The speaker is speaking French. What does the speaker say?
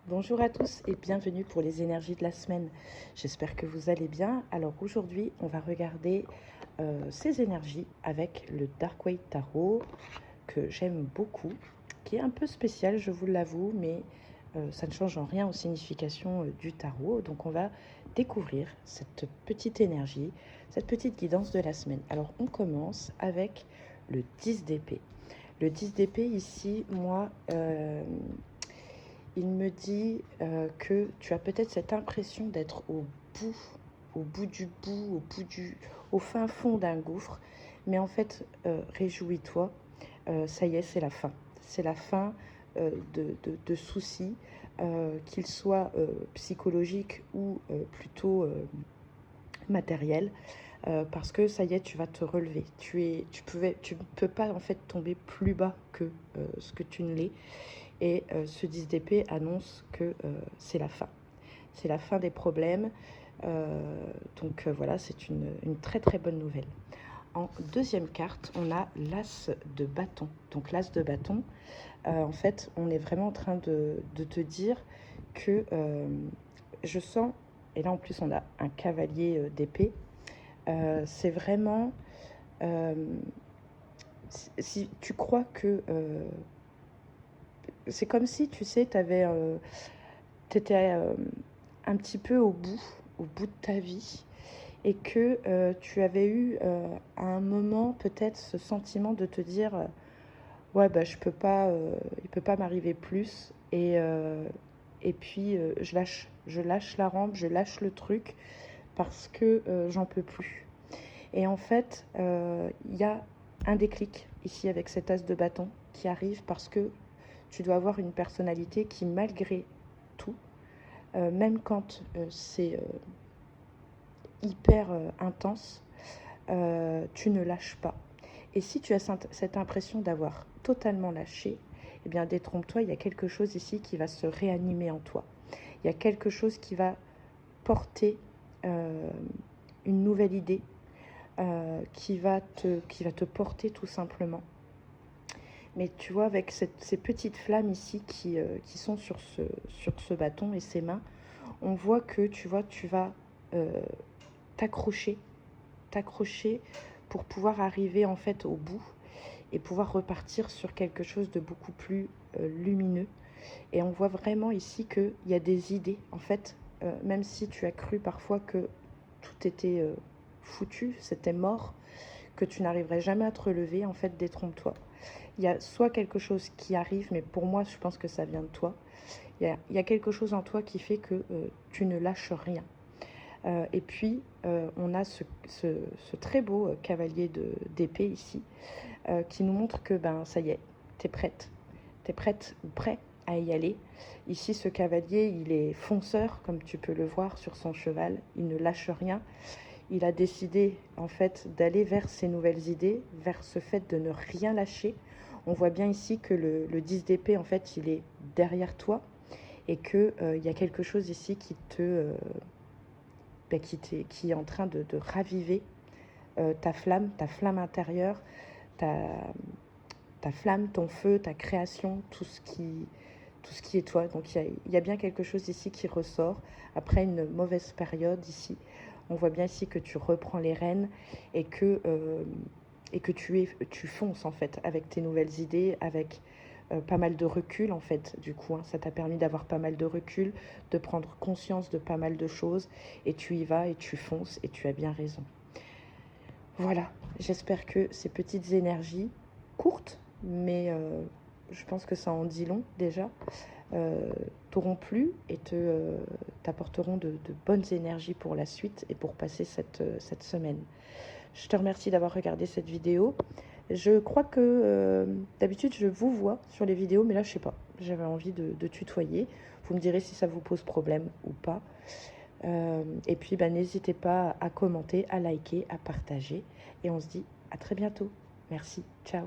Bonjour à tous et bienvenue pour les énergies de la semaine. J'espère que vous allez bien. Alors aujourd'hui, on va regarder ces énergies avec le Dark White Tarot que j'aime beaucoup, qui est un peu spécial, je vous l'avoue, mais ça ne change en rien aux significations du tarot. Donc on va découvrir cette petite énergie, cette petite guidance de la semaine. Alors on commence avec le 10 d'épée. Le 10 d'épée ici, moi, il me dit que tu as peut-être cette impression d'être au bout du bout, au fin fond d'un gouffre. Mais en fait, réjouis-toi, ça y est, c'est la fin. C'est la fin de soucis, qu'ils soient psychologiques ou plutôt matériels. Parce que ça y est, tu vas te relever. Tu ne peux pas en fait tomber plus bas que ce que tu ne l'es. Et ce 10 d'épée annonce que c'est la fin. C'est la fin des problèmes. Voilà, c'est une très très bonne nouvelle. En deuxième carte, on a l'as de bâton. Donc l'as de bâton, en fait, on est vraiment en train de te dire que je sens, et là en plus on a un cavalier d'épée, c'est vraiment, euh, si tu crois que c'est comme si, tu sais, t'étais un petit peu au bout de ta vie, et que tu avais eu à un moment peut-être ce sentiment de te dire ouais bah il peut pas m'arriver plus, et puis je lâche la rampe, je lâche le truc parce que j'en peux plus. Et en fait, il y a un déclic ici avec cet as de bâton qui arrive parce que tu dois avoir une personnalité qui, malgré tout, même quand c'est hyper intense, tu ne lâches pas. Et si tu as cette impression d'avoir totalement lâché, eh bien détrompe-toi, il y a quelque chose ici qui va se réanimer en toi. Il y a quelque chose qui va porter euh, une nouvelle idée, qui va te porter tout simplement. Mais tu vois, avec ces petites flammes ici qui sont sur ce bâton et ses mains, on voit que tu vois, tu vas euh, t'accrocher, t'accrocher pour pouvoir arriver en fait au bout et pouvoir repartir sur quelque chose de beaucoup plus lumineux. Et on voit vraiment ici qu'il y a des idées. En fait, même si tu as cru parfois que tout était foutu, c'était mort, que tu n'arriverais jamais à te relever, en fait, détrompe-toi. Il y a soit quelque chose qui arrive, mais pour moi, je pense que ça vient de toi. Il y a quelque chose en toi qui fait que tu ne lâches rien. Et puis, on a ce très beau cavalier d'épée ici, qui nous montre que ben ça y est, t'es prête. T'es prête ou prêt à y aller. Ici, ce cavalier, il est fonceur, comme tu peux le voir sur son cheval. Il ne lâche rien. Il a décidé, en fait, d'aller vers ses nouvelles idées, vers ce fait de ne rien lâcher. On voit bien ici que le 10 d'épée, en fait, il est derrière toi, et qu'il y a quelque chose ici qui est en train de raviver ta flamme intérieure, ta, ta flamme, ton feu, ta création, tout ce qui est toi. Donc il y a bien quelque chose ici qui ressort après une mauvaise période ici. On voit bien ici que tu reprends les rênes et que tu fonces en fait avec tes nouvelles idées, avec pas mal de recul en fait du coup. Hein. Ça t'a permis d'avoir pas mal de recul, de prendre conscience de pas mal de choses, et tu y vas et tu fonces, et tu as bien raison. Voilà, j'espère que ces petites énergies courtes, mais je pense que ça en dit long déjà, t'auront plu et t'apporteront de bonnes énergies pour la suite et pour passer cette semaine. Je te remercie d'avoir regardé cette vidéo. Je crois que d'habitude je vous vois sur les vidéos, mais là je sais pas, j'avais envie de tutoyer. Vous me direz si ça vous pose problème ou pas. Et puis bah, n'hésitez pas à commenter, à liker, à partager. Et on se dit à très bientôt. Merci, ciao.